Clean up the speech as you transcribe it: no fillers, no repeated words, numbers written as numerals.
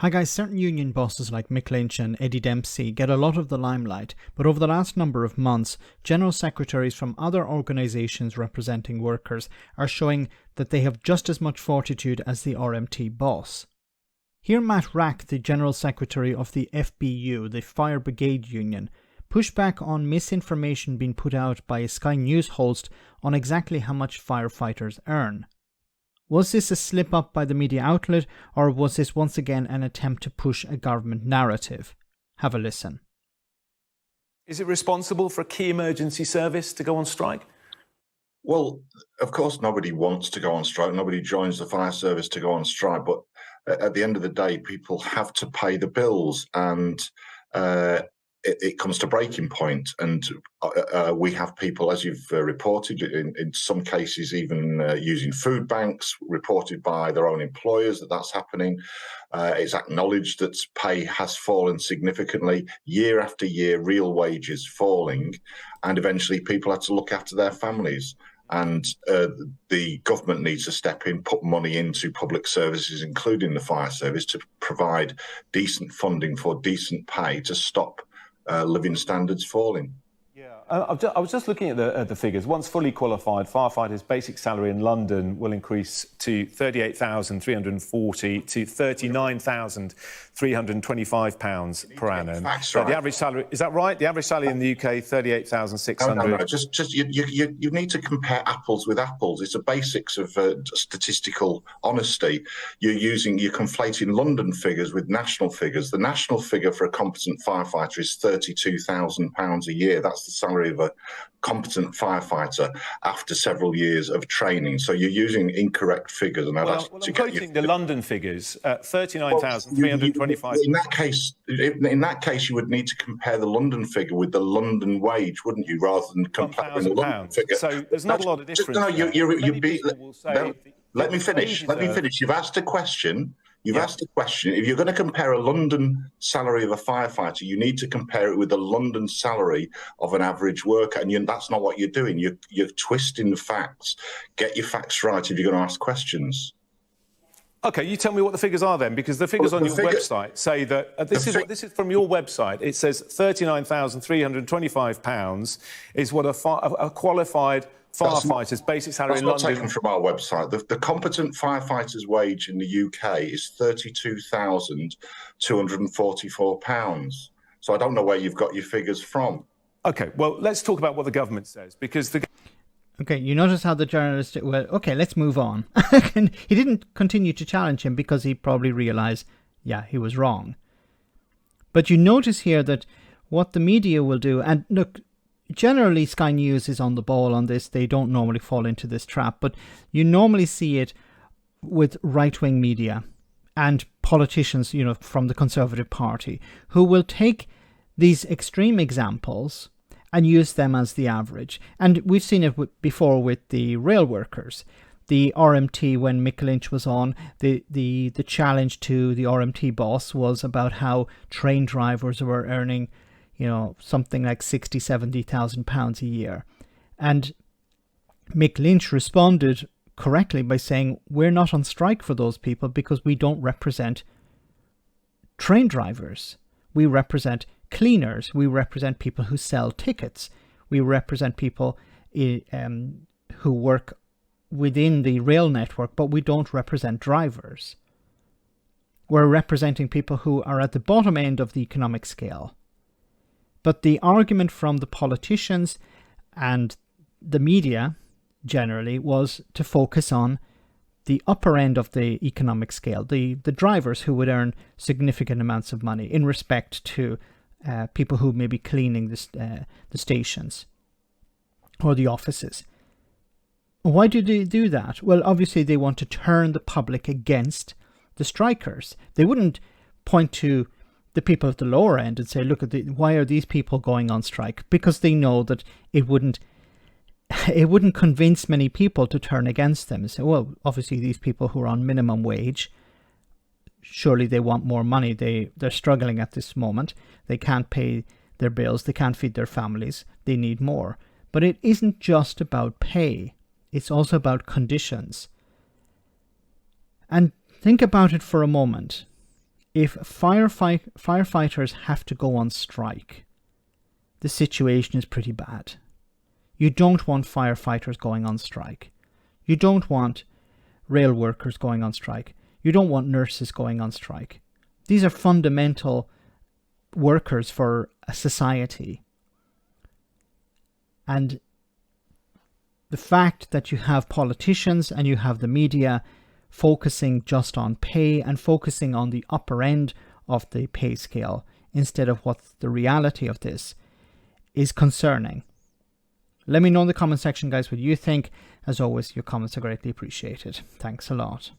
Hi guys, certain union bosses like Mick Lynch and Eddie Dempsey get a lot of the limelight, but over the last number of months, general secretaries from other organisations representing workers are showing that they have just as much fortitude as the RMT boss. Here Matt Wrack, the general secretary of the FBU, the Fire Brigade Union, pushed back on misinformation being put out by a Sky News host on exactly how much firefighters earn. Was this a slip-up by the media outlet, or was this once again an attempt to push a government narrative? Have a listen. Is it responsible for a key emergency service to go on strike? Well, of course, nobody wants to go on strike. Nobody joins the fire service to go on strike. But at the end of the day, people have to pay the bills, and it comes to breaking point. And we have people, as you've reported, in some cases even using food banks, reported by their own employers that's happening. It's acknowledged that pay has fallen significantly year after year, real wages falling, and eventually people had to look after their families. And the government needs to step in, put money into public services, including the fire service, to provide decent funding for decent pay to stop living standards falling. Yeah, I was just looking at the figures. Once fully qualified, firefighters' basic salary in London will increase to £38,340 to £39,325 per annum. That's right. The average salary, is that right? The average salary in the UK, £38,600. No. Just you need to compare apples with apples. It's the basics of statistical honesty. You're conflating London figures with national figures. The national figure for a competent firefighter is £32,000 a year. That's the salary of a competent firefighter after several years of training. So you're using incorrect figures. And I'm quoting the London figures, 39,325. In that case, you would need to compare the London figure with the London wage, wouldn't you, rather than comparing the London figure? So there's not a lot of difference. Let me finish. You've asked a question. Asked a question. If you're going to compare a London salary of a firefighter, you need to compare it with the London salary of an average worker, and that's not what you're doing. You're twisting the facts. Get your facts right if you're going to ask questions. OK, you tell me what the figures are then, because the figures on your website say that this is from your website. It says £39,325 is what a qualified firefighers' basic salary in London. That's not taken from our website. The competent firefighter's wage in the UK is £32,244. So I don't know where you've got your figures from. OK, well, let's talk about what the government says, because Okay, you notice how the journalist... Well, OK, let's move on. And he didn't continue to challenge him because he probably realised, yeah, he was wrong. But you notice here that what the media will do... And look... Generally, Sky News is on the ball on this. They don't normally fall into this trap, but you normally see it with right-wing media and politicians, from the Conservative Party, who will take these extreme examples and use them as the average. And we've seen it before with the rail workers. The RMT, when Mick Lynch was on, the challenge to the RMT boss was about how train drivers were earning something like £60,000-70,000 a year. And Mick Lynch responded correctly by saying, we're not on strike for those people because we don't represent train drivers. We represent cleaners. We represent people who sell tickets. We represent people who work within the rail network, but we don't represent drivers. We're representing people who are at the bottom end of the economic scale. But the argument from the politicians and the media generally was to focus on the upper end of the economic scale, the drivers who would earn significant amounts of money in respect to people who may be cleaning the stations or the offices. Why do they do that? Well, obviously they want to turn the public against the strikers. They wouldn't point to the people at the lower end and say, look, why are these people going on strike? Because they know that it wouldn't convince many people to turn against them and say, well, obviously these people who are on minimum wage, surely they want more money. They're struggling at this moment. They can't pay their bills. They can't feed their families. They need more. But it isn't just about pay. It's also about conditions. And think about it for a moment. if firefighters have to go on strike, the situation is pretty bad. You don't want firefighters going on strike. You don't want rail workers going on strike. You don't want nurses going on strike. These are fundamental workers for a society. And the fact that you have politicians and you have the media focusing just on pay and focusing on the upper end of the pay scale instead of what's the reality of this is concerning. Let me know in the comment section, guys, what you think. As always, your comments are greatly appreciated. Thanks a lot.